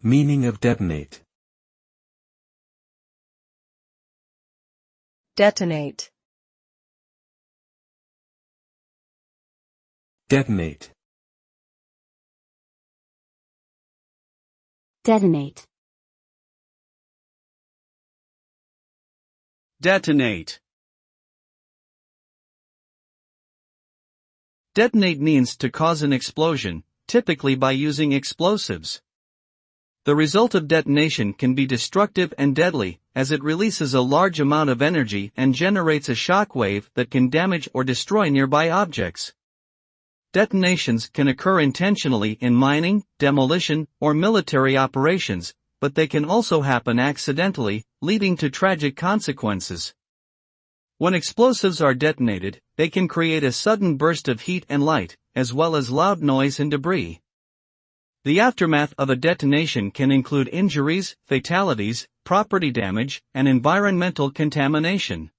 Meaning of detonate. Detonate. Detonate. Detonate. Detonate. Detonate means to cause an explosion, typically by using explosives. The result of detonation can be destructive and deadly, as it releases a large amount of energy and generates a shock wave that can damage or destroy nearby objects. Detonations can occur intentionally in mining, demolition, or military operations, but they can also happen accidentally, leading to tragic consequences. When explosives are detonated, they can create a sudden burst of heat and light, as well as loud noise and debris. The aftermath of a detonation can include injuries, fatalities, property damage, and environmental contamination.